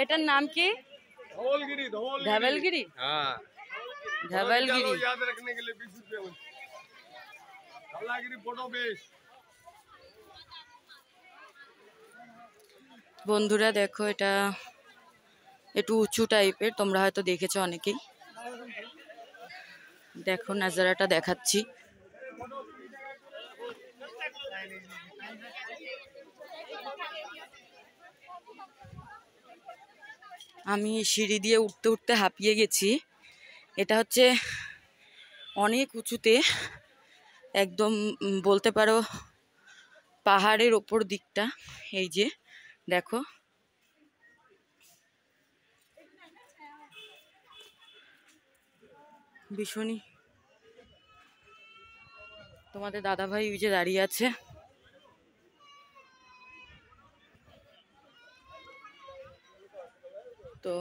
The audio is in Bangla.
এটার নাম কি? धवलगिरी धवलगिरी। हाँ धवलगिरी याद रखने के लिए 20 रुपये धवलागिरी फोटो बेस। বন্ধুরা দেখো, এটা একটু উঁচু টাইপের, তোমরা হয়তো দেখেছো অনেকেই। দেখো নাজারাটা দেখাচ্ছি। আমি সিঁড়ি দিয়ে উঠতে উঠতে হাঁপিয়ে গেছি। এটা হচ্ছে অনেক উঁচুতে, একদম বলতে পারো পাহাড়ের ওপর দিকটা। এই যে দেখো, ভীষণই। তোমাদের দাদাভাই ওই যে দাঁড়িয়ে আছে। তো